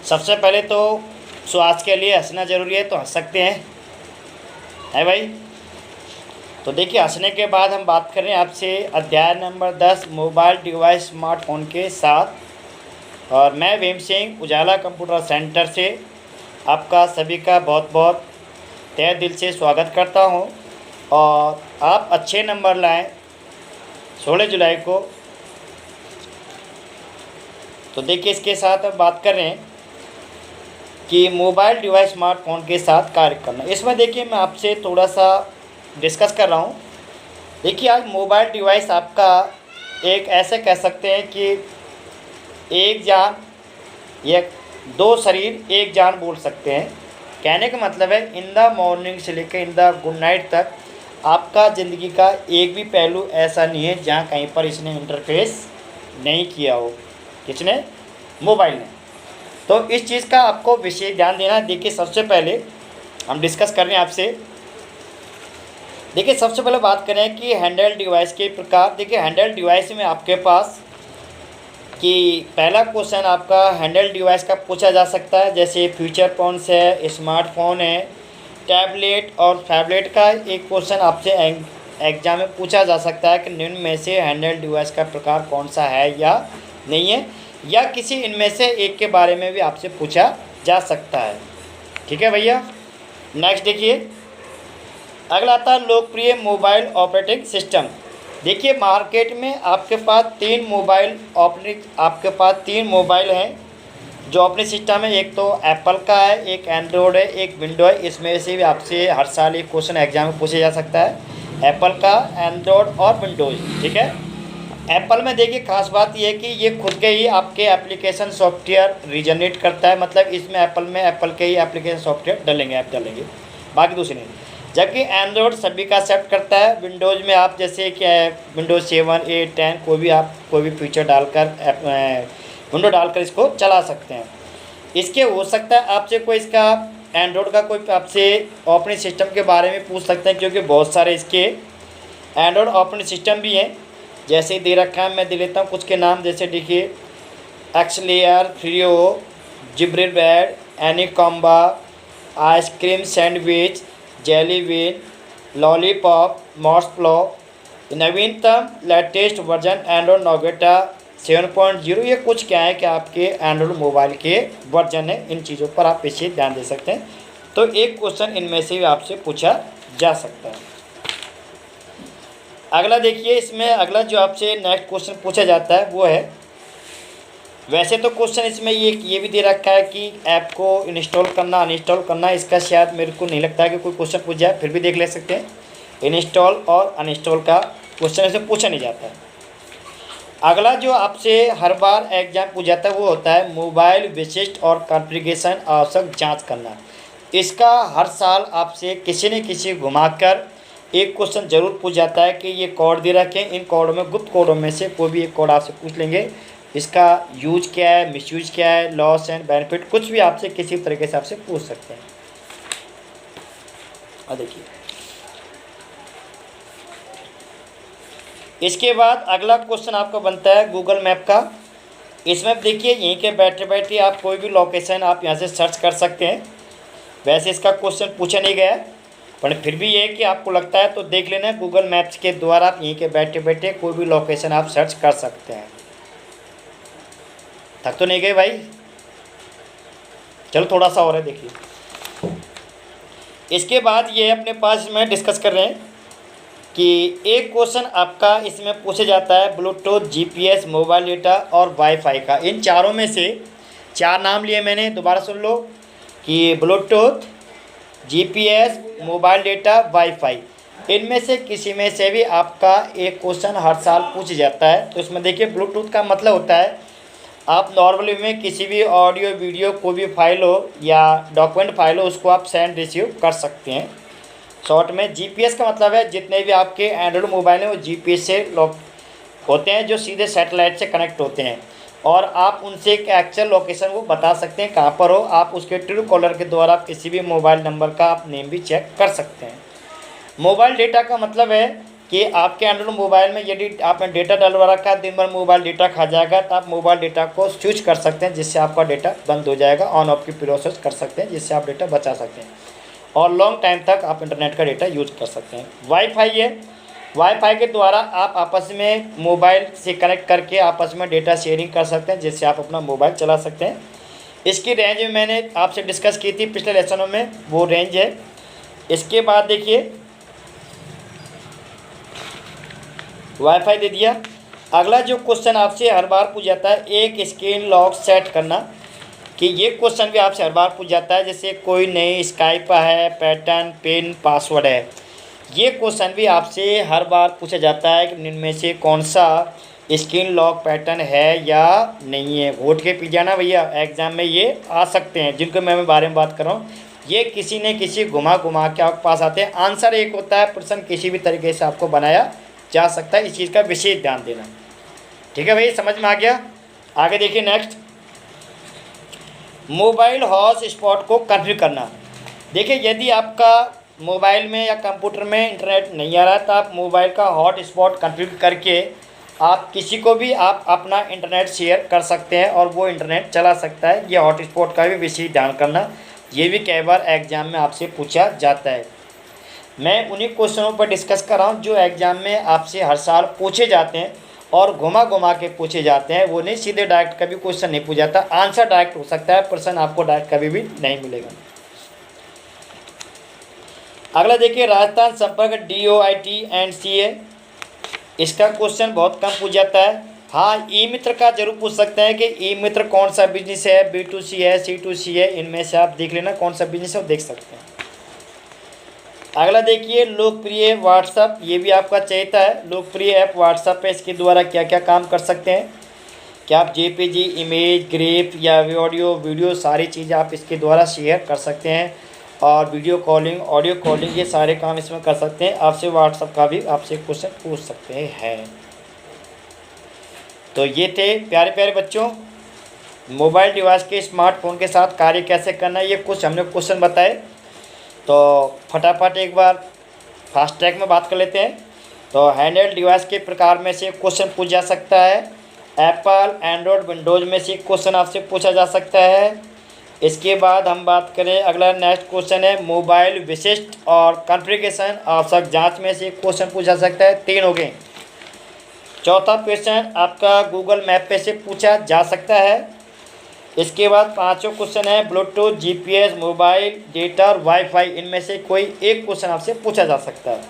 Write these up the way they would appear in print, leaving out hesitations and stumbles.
सबसे पहले तो स्वास्थ्य के लिए हंसना ज़रूरी है, तो हंस सकते हैं, है भाई। तो देखिए, हंसने के बाद हम बात कर रहे हैं आपसे अध्याय नंबर 10 मोबाइल डिवाइस स्मार्टफोन के साथ। और मैं भीम सिंह उजाला कंप्यूटर सेंटर से आपका सभी का बहुत बहुत तहे दिल से स्वागत करता हूं। और आप अच्छे नंबर लाएं 16 जुलाई को। तो देखिए, इसके साथ हम बात कर रहे हैं कि मोबाइल डिवाइस स्मार्टफोन के साथ कार्य करना। इसमें देखिए, मैं आपसे थोड़ा सा डिस्कस कर रहा हूँ। देखिए, आज मोबाइल डिवाइस आपका एक ऐसे कह सकते हैं कि एक जान या दो शरीर एक जान बोल सकते हैं। कहने का मतलब है, इन द मॉर्निंग से लेकर इन द गुड नाइट तक आपका ज़िंदगी का एक भी पहलू ऐसा नहीं है जहाँ कहीं पर इसने इंटरफेस नहीं किया हो। किसने? मोबाइल ने। तो इस चीज़ का आपको विशेष ध्यान देना। देखिए, सबसे पहले हम डिस्कस कर रहे हैं आपसे। देखिए, सबसे पहले बात करें कि हैंडल डिवाइस के प्रकार। देखिए, हैंडल डिवाइस में आपके पास कि पहला क्वेश्चन आपका हैंडल डिवाइस का पूछा जा सकता है, जैसे फीचर फोन्स है, स्मार्टफोन है, टैबलेट और फैबलेट का एक क्वेश्चन आपसे एग्जाम में पूछा जा सकता है कि निम्न में से हैंडल डिवाइस का प्रकार कौन सा है या नहीं है, या किसी इनमें से एक के बारे में भी आपसे पूछा जा सकता है। ठीक है भैया। नेक्स्ट देखिए, अगला आता है लोकप्रिय मोबाइल ऑपरेटिंग सिस्टम। देखिए, मार्केट में आपके पास तीन मोबाइल हैं जो ऑपरेटिंग सिस्टम है। एक तो एप्पल का है, एक एंड्रॉयड है, एक विंडो है। इसमें से भी आपसे हर साल एक क्वेश्चन एग्जाम में पूछा जा सकता है, एप्पल का, एंड्रॉयड और विंडोज। ठीक है। एप्पल में देखिए, खास बात यह है कि ये खुद के ही आपके एप्लीकेशन सॉफ्टवेयर रीजनरेट करता है। मतलब इसमें एप्पल के ही एप्लीकेशन सॉफ्टवेयर डालेंगे, ऐप डालेंगे, बाकी दूसरे नहीं। जबकि एंड्रॉयड सभी का एक्सेप्ट करता है। विंडोज़ में आप जैसे क्या है, विंडोज़ 7, 8, 10 कोई भी फीचर डालकर विंडो डालकर इसको चला सकते हैं। इसके हो सकता है आपसे कोई इसका एंड्रॉयड का कोई आपसे ऑपरेटिंग सिस्टम के बारे में पूछ सकते हैं, क्योंकि बहुत सारे इसके एंड्रॉयड ऑपरेटिंग सिस्टम भी हैं। जैसे ही दे रखा है, मैं दे लेता हूँ कुछ के नाम। जैसे देखिए, एक्सलेयर, फ्रियो, जिब्रिलबैड, एनिकॉम्बा, आइसक्रीम सैंडविच, जेलीबीन, लॉलीपॉप, मॉर्सप्लो। नवीनतम लेटेस्ट वर्जन एंड्रॉयड नोगेटा 7.0। ये कुछ क्या है कि आपके एंड्रॉयड मोबाइल के वर्जन है। इन चीज़ों पर आप विशेष ध्यान दे सकते हैं। तो एक क्वेश्चन इनमें से भी आपसे पूछा जा सकता है। अगला देखिए, इसमें अगला जो आपसे नेक्स्ट क्वेश्चन पूछा जाता है वो है, वैसे तो क्वेश्चन इसमें ये भी दे रखा है कि ऐप को इंस्टॉल करना अनइंस्टॉल करना। इसका शायद मेरे को नहीं लगता है कि कोई क्वेश्चन पूछ जाए, फिर भी देख ले सकते हैं। इंस्टॉल और अनइंस्टॉल का क्वेश्चन ऐसे पूछा नहीं जाता है। अगला जो आपसे हर बार एग्जाम पूछ जाता है वो होता है मोबाइल विशिष्ट और कॉन्फ़िगरेशन आवश्यक जाँच करना। इसका हर साल आपसे किसी न किसी घुमाकर एक क्वेश्चन जरूर पूछ जाता है कि ये कोड दे रखे हैं, इन कोडों में, गुप्त कोडों में से कोई भी एक कोड आपसे पूछ लेंगे। इसका यूज क्या है, मिसयूज क्या है, लॉस एंड बेनिफिट, कुछ भी आपसे किसी तरीके से आपसे पूछ सकते हैं। और देखिए, इसके बाद अगला क्वेश्चन आपका बनता है गूगल मैप का। इसमें देखिए, यहीं के बैठे बैठे आप कोई भी लोकेशन आप यहाँ से सर्च कर सकते हैं। वैसे इसका क्वेश्चन पूछा नहीं गया, पर फिर भी ये है कि आपको लगता है तो देख लेना। गूगल मैप्स के द्वारा आप यहीं के बैठे बैठे कोई भी लोकेशन आप सर्च कर सकते हैं। थक तो नहीं गए भाई? चलो थोड़ा सा और है, देखिए। इसके बाद ये अपने पास इसमें डिस्कस कर रहे हैं कि एक क्वेश्चन आपका इसमें पूछा जाता है ब्लूटूथ, जीपीएस, मोबाइल डेटा और वाईफाई का। इन चारों में से 4 नाम लिए मैंने, दोबारा सुन लो कि Bluetooth, GPS, mobile data, wifi. इनमें से किसी में से भी आपका एक क्वेश्चन हर साल पूछ जाता है। तो इसमें देखिए, ब्लूटूथ का मतलब होता है आप नॉर्मली में किसी भी ऑडियो वीडियो कोई भी फाइल हो या डॉक्यूमेंट फाइल हो, उसको आप सेंड रिसीव कर सकते हैं शॉर्ट में। जीपीएस का मतलब है जितने भी आपके एंड्रॉयड मोबाइल हैं वो जीपीएस से होते हैं, जो सीधे सैटेलाइट से कनेक्ट होते हैं, और आप उनसे एक एक्चुअल लोकेशन वो बता सकते हैं कहाँ पर हो। आप उसके ट्रू कॉलर के द्वारा किसी भी मोबाइल नंबर का आप नेम भी चेक कर सकते हैं। मोबाइल डेटा का मतलब है कि आपके एंड्रॉइड मोबाइल में यदि आपने डेटा डलवा रखा है, दिन भर मोबाइल डेटा खा जाएगा, तो आप मोबाइल डेटा को स्विच कर सकते हैं, जिससे आपका डेटा बंद हो जाएगा। ऑन ऑफ की प्रोसेस कर सकते हैं, जिससे आप डेटा बचा सकते हैं और लॉन्ग टाइम तक आप इंटरनेट का डेटा यूज कर सकते हैं। वाईफाई है, वाईफाई के द्वारा आप आपस में मोबाइल से कनेक्ट करके आपस में डेटा शेयरिंग कर सकते हैं, जिससे आप अपना मोबाइल चला सकते हैं। इसकी रेंज में मैंने आपसे डिस्कस की थी पिछले लेसनों में, वो रेंज है। इसके बाद देखिए वाईफाई दे दिया। अगला जो क्वेश्चन आपसे हर बार पूछ जाता है, एक स्क्रीन लॉक सेट करना, कि ये क्वेश्चन भी आपसे हर बार पूछ जाता है। जैसे कोई नई स्काइप है, पैटर्न, पिन, पासवर्ड है, ये क्वेश्चन भी आपसे हर बार पूछा जाता है कि इनमें से कौन सा स्क्रीन लॉक पैटर्न है या नहीं है। वोट के पी जाना भैया, एग्जाम में ये आ सकते हैं, जिनको मैं बारे में बात कर रहा हूँ। ये किसी न किसी घुमा के आपके पास आते हैं। आंसर एक होता है, प्रश्न किसी भी तरीके से आपको बनाया जा सकता है। इस चीज़ का विशेष ध्यान देना। ठीक है भाई, समझ में आ गया। आगे देखिए नेक्स्ट, मोबाइल हॉटस्पॉट को कॉन्फ़िगर करना। देखिए यदि आपका मोबाइल में या कंप्यूटर में इंटरनेट नहीं आ रहा है, तो आप मोबाइल का हॉटस्पॉट कॉन्फ़िगर करके आप किसी को भी आप अपना इंटरनेट शेयर कर सकते हैं और वो इंटरनेट चला सकता है। ये हॉटस्पॉट का भी विशेष ध्यान करना, ये भी कई बार एग्जाम में आपसे पूछा जाता है। मैं उन्हीं क्वेश्चनों पर डिस्कस कर रहा हूँ जो एग्जाम में आपसे हर साल पूछे जाते हैं और घुमा के पूछे जाते हैं। वो नहीं सीधे डायरेक्ट कभी क्वेश्चन नहीं पूछा जाता, आंसर डायरेक्ट हो सकता है, प्रश्न आपको डायरेक्ट कभी भी नहीं मिलेगा। अगला देखिए, राजस्थान संपर्क DOIT&CA, इसका क्वेश्चन बहुत कम पूछ जाता है। हाँ, ई मित्र का जरूर पूछ सकते हैं कि ई मित्र कौन सा बिजनेस है, B2C है, C2C है, इनमें से आप देख लेना कौन सा बिजनेस है, वो देख सकते हैं। अगला देखिए, लोकप्रिय व्हाट्सएप, ये भी आपका चहेता है। लोकप्रिय ऐप व्हाट्सएप है, इसके द्वारा क्या क्या काम कर सकते हैं कि आप JPG, इमेज, ग्रिप या ऑडियो, वीडियो, सारी चीज़ें आप इसके द्वारा शेयर कर सकते हैं। और वीडियो कॉलिंग, ऑडियो कॉलिंग, ये सारे काम इसमें कर सकते हैं। आपसे व्हाट्सएप का भी आपसे क्वेश्चन पूछ सकते हैं। तो ये थे प्यारे प्यारे बच्चों, मोबाइल डिवाइस के स्मार्टफोन के साथ कार्य कैसे करना है, ये कुछ हमने क्वेश्चन बताए। तो फटाफट एक बार फास्ट ट्रैक में बात कर लेते हैं। तो हैंडहेल्ड डिवाइस के प्रकार में से क्वेश्चन पूछा जा सकता है। एप्पल, एंड्रॉयड, विंडोज़ में से क्वेश्चन आपसे पूछा जा सकता है। इसके बाद हम बात करें, अगला नेक्स्ट क्वेश्चन है मोबाइल विशिष्ट और कॉन्फ़िगरेशन आवश्यक जांच में से क्वेश्चन पूछा जा सकता है। 3 हो गए। चौथा क्वेश्चन आपका गूगल मैप पे से पूछा जा सकता है। इसके बाद 5वां क्वेश्चन है ब्लूटूथ, GPS, मोबाइल डेटा और वाईफाई, इनमें से कोई एक क्वेश्चन आपसे पूछा जा सकता है।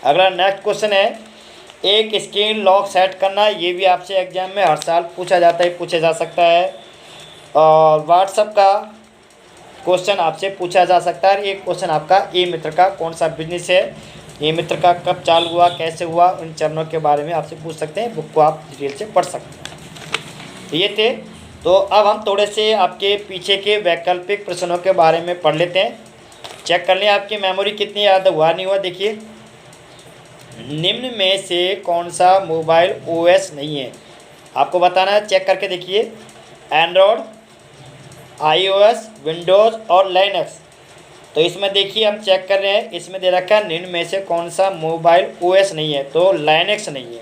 अगला नेक्स्ट क्वेश्चन है एक स्क्रीन लॉक सेट करना, ये भी आपसे एग्जाम में हर साल पूछा जाता है, पूछा जा सकता है। और व्हाट्सएप का क्वेश्चन आपसे पूछा जा सकता है। एक क्वेश्चन आपका ई मित्र का कौन सा बिजनेस है, ई मित्र का कब चालू हुआ, कैसे हुआ, उन चरणों के बारे में आपसे पूछ सकते हैं। बुक को आप डिटेल से पढ़ सकते हैं। तो ये थे। तो अब हम थोड़े से आपके पीछे के वैकल्पिक प्रश्नों के बारे में पढ़ लेते हैं। चेक कर लें आपकी मेमोरी कितनी याद हुआ नहीं हुआ। देखिए, निम्न में से कौन सा मोबाइल OS नहीं है, आपको बताना है। चेक करके देखिए, एंड्रॉयड, iOS, विंडोज़ और लाइनक्स। तो इसमें देखिए हम चेक कर रहे हैं, इसमें दे रखा है निम्न में से कौन सा मोबाइल OS नहीं है, तो लाइनक्स नहीं है।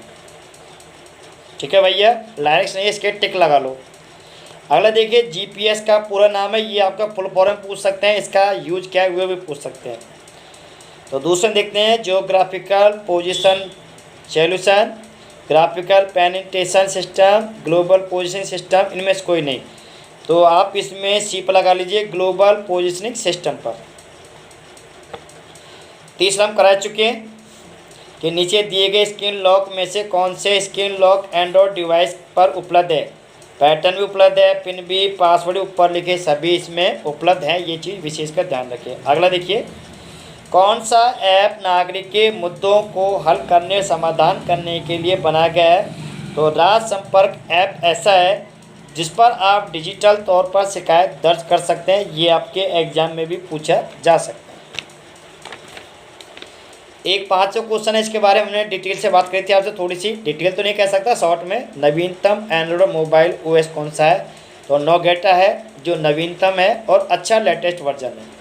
ठीक है भैया, लाइनक्स नहीं है, इसके टिक लगा लो। अगला देखिए, GPS का पूरा नाम है, ये आपका फुल फॉर्म पूछ सकते हैं, इसका यूज क्या है वो भी पूछ सकते हैं। तो दूसरे देखते हैं geographical position solution, graphical penetration system, global positioning system, इनमें से कोई नहीं। तो आप इसमें सी पर लगा लीजिए, ग्लोबल पोजीशनिंग सिस्टम पर। तीसरा हम करा चुके हैं कि नीचे दिए गए स्क्रीन लॉक में से कौन से स्क्रीन लॉक एंड्रॉयड डिवाइस पर उपलब्ध है। पैटर्न भी उपलब्ध है, पिन भी, पासवर्ड ऊपर लिखे सभी इसमें उपलब्ध है। ये चीज़ विशेषकर ध्यान रखिए। अगला देखिए, कौन सा ऐप नागरिक के मुद्दों को हल करने, समाधान करने के लिए बनाया गया है। तो राज्य संपर्क ऐप ऐसा है जिस पर आप डिजिटल तौर पर शिकायत दर्ज कर सकते हैं। ये आपके एग्जाम में भी पूछा जा सकता है। एक 5वां क्वेश्चन है, इसके बारे में हमने डिटेल से बात करी थी आपसे, थोड़ी सी डिटेल तो नहीं कह सकता, शॉर्ट में। नवीनतम एंड्रॉयड मोबाइल OS कौन सा है, तो नोगेटा है जो नवीनतम है और अच्छा लेटेस्ट वर्जन है।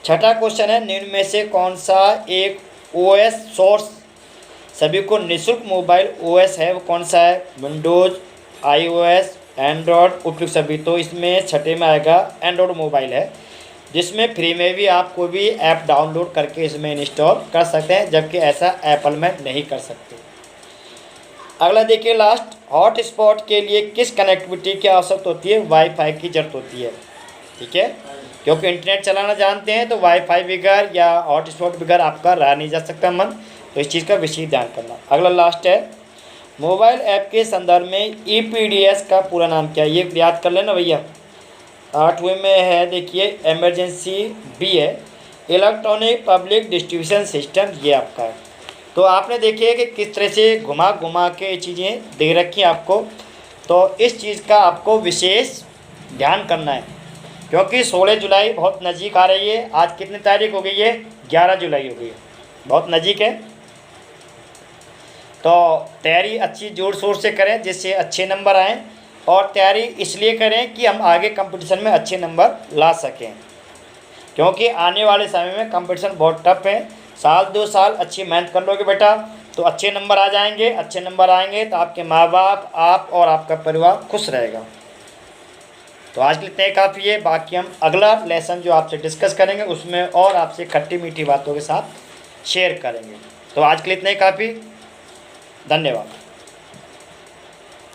6वां क्वेश्चन है, निम्न में से कौन सा एक ओएस सोर्स सभी को निःशुल्क मोबाइल ओएस है वो कौन सा है, विंडोज़, आईओएस, एंड्रॉयड उपयुक्त सभी। तो इसमें छठे में आएगा एंड्रॉयड मोबाइल है, जिसमें फ्री में भी आप कोई भी ऐप डाउनलोड करके इसमें इंस्टॉल कर सकते हैं, जबकि ऐसा एप्पल में नहीं कर सकते। अगला देखिए लास्ट, हॉटस्पॉट के लिए किस कनेक्टिविटी की आवश्यकता होती है, वाईफाई की ज़रूरत होती है। ठीक है, क्योंकि इंटरनेट चलाना जानते हैं तो वाईफाई बगैर या हॉटस्पॉट बगैर आपका रहा नहीं जा सकता मन, तो इस चीज़ का विशेष ध्यान करना। अगला लास्ट है, मोबाइल ऐप के संदर्भ में ईपीडीएस का पूरा नाम क्या है, ये याद कर लेना भैया। 8वें में है देखिए इमरजेंसी बी है, इलेक्ट्रॉनिक पब्लिक डिस्ट्रीब्यूशन सिस्टम, ये आपका है। तो आपने देखिए कि किस तरह से घुमा घुमा के चीज़ें दे रखी हैं आपको, तो इस चीज़ का आपको विशेष ध्यान करना है, क्योंकि 16 जुलाई बहुत नज़दीक आ रही है। आज कितनी तारीख हो गई है, 11 जुलाई हो गई है, बहुत नज़दीक है। तो तैयारी अच्छी ज़ोर शोर से करें जिससे अच्छे नंबर आएँ, और तैयारी इसलिए करें कि हम आगे कंपटीशन में अच्छे नंबर ला सकें, क्योंकि आने वाले समय में कंपटीशन बहुत टफ है। साल 2 साल अच्छी मेहनत कर लोगे बेटा तो अच्छे नंबर आ जाएंगे। अच्छे नंबर आएंगे तो आपके माँ बाप, आप और आपका परिवार खुश रहेगा। तो आज के लिए इतना ही काफ़ी है, बाकी हम अगला लेसन जो आपसे डिस्कस करेंगे उसमें और आपसे खट्टी मीठी बातों के साथ शेयर करेंगे। तो आज के लिए इतना ही काफ़ी, धन्यवाद।